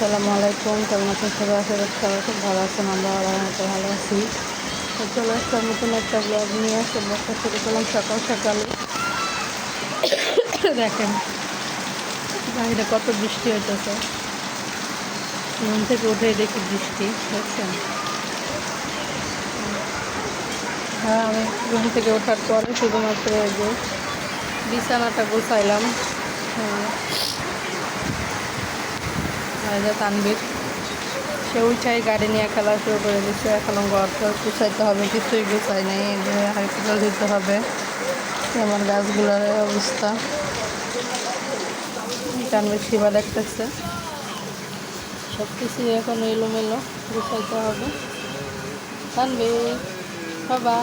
আসসালামু আলাইকুম, কেমন আছেন সবাই? আশা করছি সবাই খুব ভালো আছেন। আমরা আলহামদুলিল্লাহ ভালো আছি। তো চলে আসলাম নতুন একটা ব্লগ নিয়ে। তো ব্লগটা শুরু করলাম সকাল সকালে। দেখেন বাইরে কত বৃষ্টি হইতেছে। ঘুম থেকে উঠেই দেখি বৃষ্টি, দেখছেন? হ্যাঁ, আমি ঘুম থেকে ওঠার পরে শুধুমাত্র এই যে বিছানাটা গোছাইলাম। হ্যাঁ, আর যে তানবীর সে উঠাই গাড়ি নিয়ে খেলা শুরু করে দিচ্ছে। এখনও ঘর টর গুছাইতে হবে, কিছুই গুছাই নেই। এই যে হাইপিটাল দিতে হবে। আমার গাছগুলোর অবস্থা, তানবীর শিবা দেখতেছে। সব কিছুই এখন এলোমেলো, গুছাইতে হবে। তানবীর বাবা,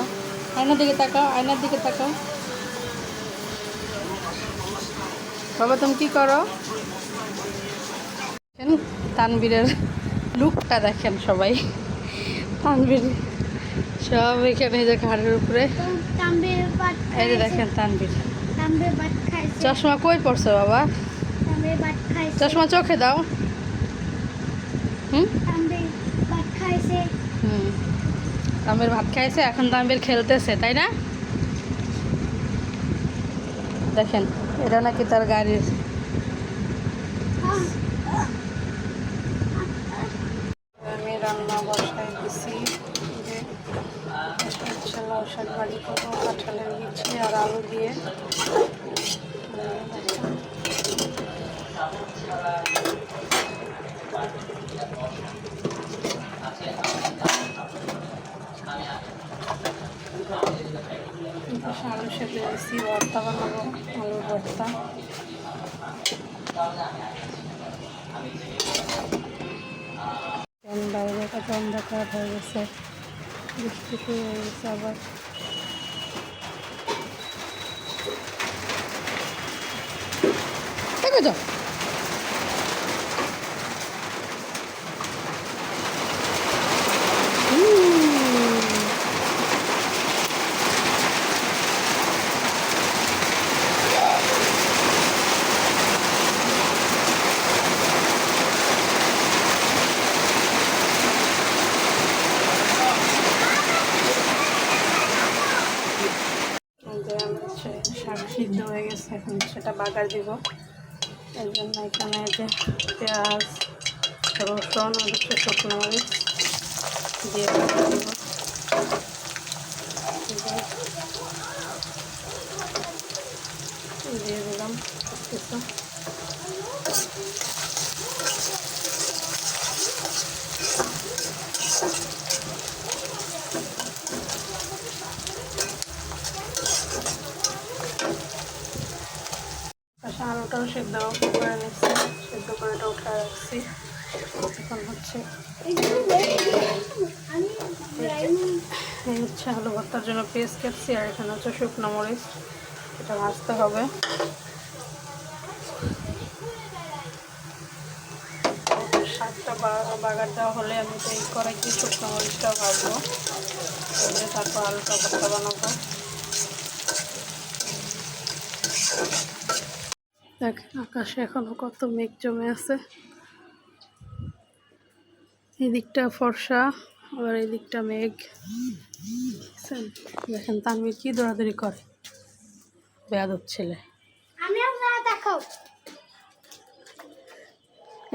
আয়নার দিকে তাকাও, আয়নার দিকে তাকাও। বাবা তুমি কি করো? তানবীরের লুকটা দেখেন সবাই। তানবীর সব এখানে যে ঘাড়ের উপরে। এই যে দেখেন তানবীর চশমা কই পড়ছে বাবা? চশমা চোখে দাও। হুম হুম তানবীর ভাত খাইছে, এখন তানবীর খেলতেছে, তাই না? দেখেন এটা নাকি তার গাড়ির। আমি রান্না বসাই দিছি। যে লাউ শাক ভাজি করবো কাঁঠালের বিচি আর আলু দিয়ে। আলু সেদ্ধ দিচ্ছি, ভর্তা বানাবো, আলুর ভর্তা। বাইরে কত অন্ধকার হয়ে গেছে, বৃষ্টি শুরু হয়ে গেছে আবার। যাও শাক সিদ্ধ হয়ে গেছে, এখন সেটা বাগার দিব। এই জন্য এখানে যে পেঁয়াজ, রসুন আর শুকনো মরিচ দিয়ে বাগার দিব। দিয়ে দিলাম কিছু। আলুটাও সেদ্ধ করে নিচ্ছি, সেদ্ধ করে এটা উঠে রাখছি। এখন হচ্ছে আলু ভর্তার জন্য পেস্ট কাটছি, আর এখানে হচ্ছে শুকনো মরিচ, এটা ভাজতে হবে। শাকটা বাগার দেওয়া হলে আমি তো এই কড়াইতে শুকনো মরিচটাও ভাজবো, তারপর আলুটা ভর্তা বানাবো। দেখেন আকাশে এখনো কত মেঘ জমে আছে। এদিকটা ফর্সা, আবার এদিকটা মেঘ। দেখেন তানবীর কি দৌড়াদৌড়ি করে, বেয়াদব ছেলে।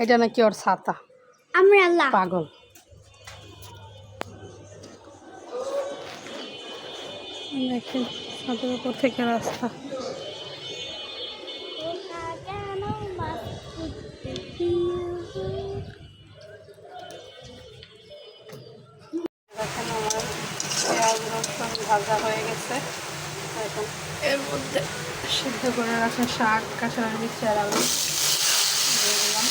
এটা নাকি ওর ছাতা, পাগল। দেখেন ছাদের উপর থেকে রাস্তা। দেখেন আমার পেঁয়াজ রসুন ভাজা হয়ে গেছে। এখন এর মধ্যে সিদ্ধ করে রাখা শাক, কাঁঠালের বিচি আর আলু দিয়ে দিলাম।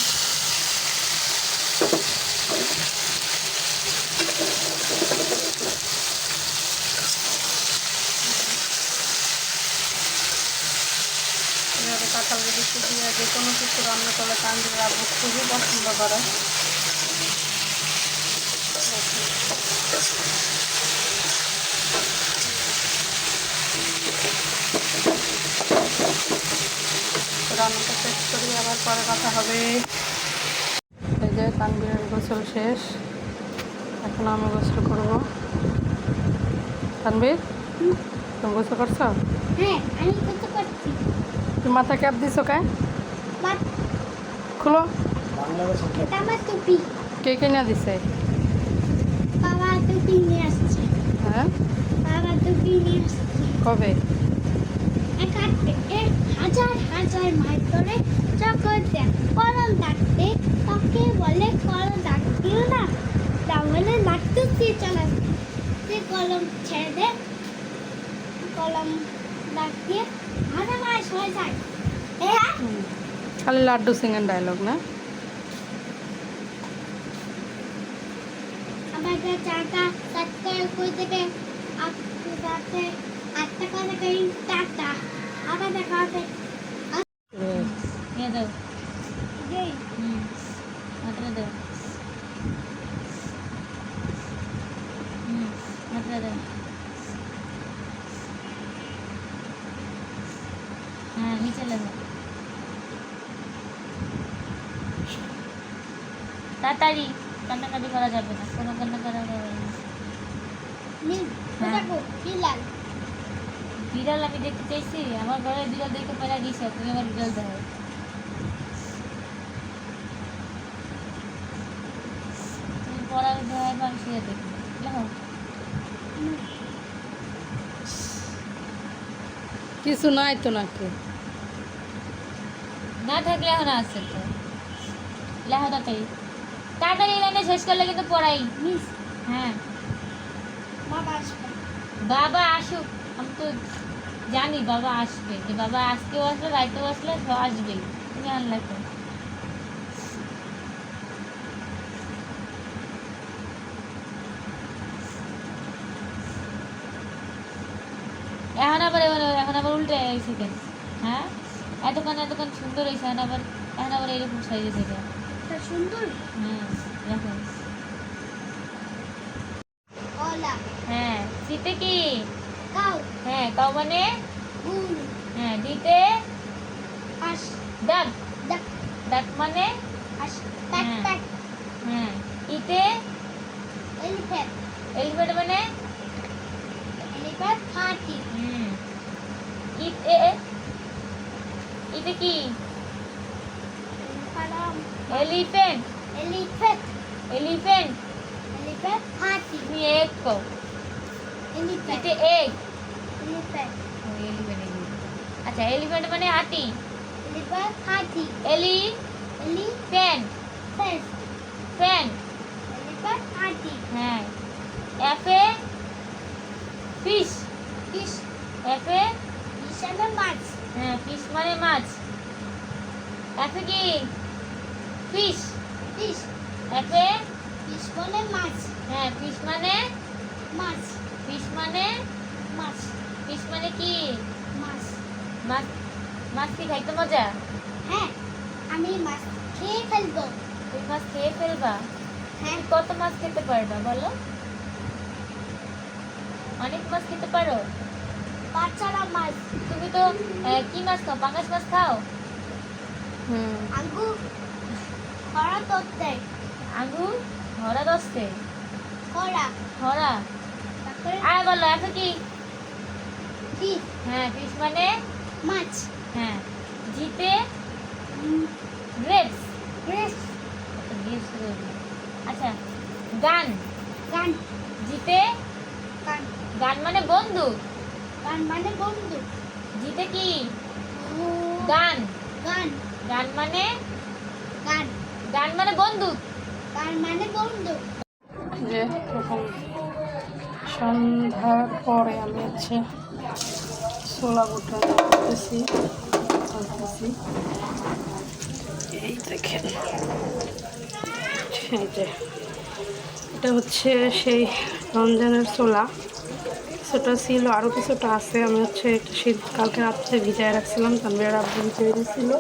এভাবে কাঁঠালের বিচি দিয়ে যে কোনো কিছু রান্না করলে তানবীর আব্বু খুবই পছন্দ করে। রান্নাটা শেষ করি, আবার পরে কথা হবে। এই যে যে তানভীরের গোসল শেষ, এখন আমি গোসল করবো। তানভীর, তুমি গোসল করছো? হ্যাঁ, আমি কত করছি। তুমি মাথা ক্যাপ দিছো কে? খুলো। এটা আমার টুপি। কে কিনে দিছে? বাবা টুপি নিয়ে আসছে। হ্যাঁ, বাবা টুপি নিয়ে আসছে। কবে? হাজার হাজার মাইল ধরে যখন কলম ডাকতে তাকে বলে কলম ডাকতিও না, তাহলে লাট্টু দিয়ে চালাচ্ছে। সে কলম ছেড়ে দে, কলম ডাক দিয়ে হাজার মাস হয়ে যায়। হ্যাঁ, খালি লাড্ডু সিংয়ের ডায়লগ না? আমাদের চাকা চাকা কই থেকে আপনি যাতে আটটা করে কই টাটা আবার দেখা হবে। দাও এই মাত্রা দাও মাত্রা দাও। হ্যাঁ নিচে লাগো তাড়াতাড়ি, কান্নাকাটি করা যাবে না, কোনো কান্না করা যাবে না। নীল দেখো বিলাল বিড়াল আমি দেখতে চাইছি, আমার ঘরে বিড়াল দেখতে পেলা গেছে, তুমি আমার বিড়াল দেখো। তুমি পড়ার ভয় আমি শুয়ে দেখি দেখো। কিছু নাই তো নাকি? না থাকলে এখন আসছে তো লেখো তাড়াতাড়ি তাড়াতাড়ি, লাইনে শেষ করলে কিন্তু পড়াই মিস হ্যাঁ। বাবা আসবে। বাবা আসুক, আমি তো জানি বাবা আসবে, যে বাবা আজকেও আসলে রাইতেও আসলে আসবেই, তুমি আনলে তো। এখন আবার উল্টে এসে কেন? হ্যাঁ, এতক্ষণ সুন্দর হয়েছে, এখন আবার এরকম সাইজে থেকে। তা সুন্দর হ্যাঁ দেখো। ওলা হ্যাঁ শীতে কি? কাউ হ্যাঁ কাউ মানে? গুল হ্যাঁ দিতে আস ডাক, ডাক ডাক মানে? আস টাক হ্যাঁ। টাক হ্যাঁ ইতে এলিফ্যান্ট এলিফ্যান্ট মানে? এলিফ্যান্ট হাতি ইতে ইতে কি? কালাম এলিফ্যান্ট এলিফ্যান্ট এলিফ্যান্ট এলিফ্যান্ট হাতি তুমি এক কো এলিফ্যান্ট ইতে এক। এলিফ্যান্ট আচ্ছা এলিফ্যান্ট মানে হাতি, এলিফ্যান্ট হাতি এলিফ্যান্ট এলিফ্যান্ট ফ্যান। এলিফ্যান্ট হাতি হ্যাঁ এফে ফিশ, ফিশ এফে হিসাবে মাছ হ্যাঁ ফিশ মানে মাছ। এফে কি? ফিশ। ফিশ এফে ফিশ বলে মাছ হ্যাঁ ফিশ মানে মাছ ফিশ মানে মাছ ফিশ মানে কি? মাছ মাছ। মাছ কি খাইতে মজা? হ্যাঁ, আমি মাছ খেয়ে ফেলবো। তুমি মাছ খেয়ে ফেলবা? হ্যাঁ, তুমি কত মাছ খেতে পারবা বলো? অনেক মাছ খেতে পারো? বাচ্চারা মাছ তুমি তো কি মাছ খাও? পাঙ্গাস মাছ খাও? আঙ্গু খরা ধরতে আঙ্গুর হরা দস্তে খরা হরা। তারপরে আর বলো এত কি? ফিশ হ্যাঁ ফিশ মানে মাছ হ্যাঁ। জিতে গ্রেপস। গ্রেস আচ্ছা গান। গান জিতে গান গান মানে বন্ধু। গান মানে বন্ধু জিতে কি? গান। গান গান মানে গান গান মানে বন্ধু। গান মানে বন্ধু যে তখন সন্ধ্যার পরে আমি হচ্ছে ছোলা বুটা করতেছি। এই দেখেন, এই যে এটা হচ্ছে সেই রমজানের ছোলা, কিছুটা ছিল আরও কিছুটা আছে। আমি হচ্ছে এটা কালকে রাত্রে ভিজায় রাখছিলাম, তানভীরের আব্বু ভিজিয়ে দিয়েছিল।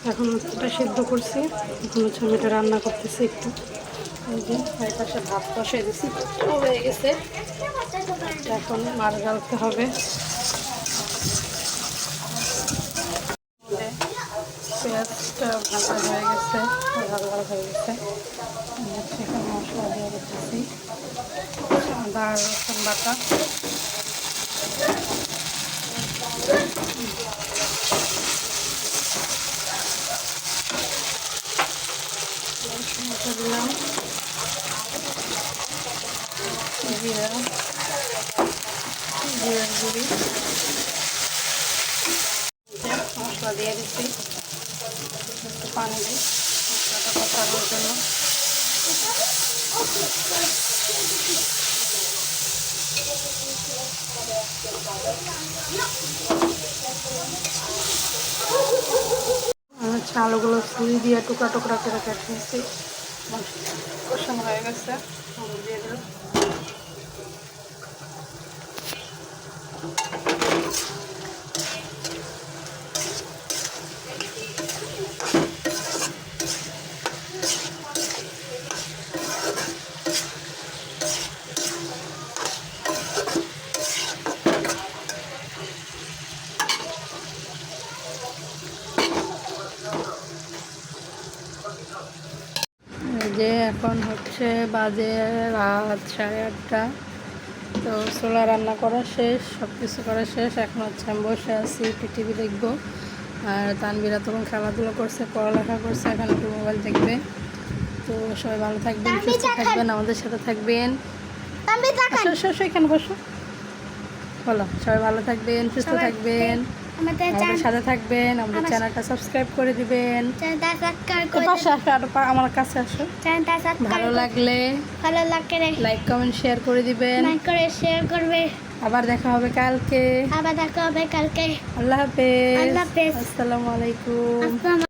এখন হচ্ছে এটা সিদ্ধ করছি, এখন হচ্ছে আমি এটা রান্না করতেছি একটু। এই যে এই পাশে ভাত বসিয়ে দিছি, হয়ে গেছে। এখন মাছ গালতে হবে। পেঁয়াজটা ভাজা হয়ে গেছে, লাল লাল হয়ে গেছে। এখানে মশলা দিয়ে দিতেছি, আদা আর রসুন বাটা, দিলাম জিরা, জিরার গুঁড়ি, মশলা দিয়ে দিচ্ছি, একটু পানি দিই মশলাটা কষানোর জন্য। আলুগুলো ছুরি দিয়ে টুকরা টুকরা করে কেটে নিচ্ছি, কষানো হয়ে গেছে, হলুদ দিয়ে দিলাম। এই যে এখন হচ্ছে বাজে রাত 8:30, তো ছোলা রান্না করা শেষ, সব কিছু করা শেষ। এখন হচ্ছে আমি বসে আছি, টিভি দেখবো। আর তানভীরা তখন খেলাধুলো করছে, পড়ালেখা করছে, এখন একটু মোবাইল দেখবে। তো সবাই ভালো থাকবেন, সুস্থ থাকবেন, আমাদের সাথে থাকবেন। আসো এখানে বসো, বলো সবাই ভালো থাকবেন, সুস্থ থাকবেন, আমাদের সাথে থাকবেন, আমাদের চ্যানেলটা সাবস্ক্রাইব করে দিবেন। পাশে আসো, আমার কাছে আসো। ভালো লাগলে লাইক কমেন্ট শেয়ার করে দিবেন। শেয়ার করবে। আবার দেখা হবে কালকে। আবার দেখা হবে কালকে। আল্লাহ হাফেজ। আল্লাহ হাফেজ। আসসালামু আলাইকুম। আসসালামু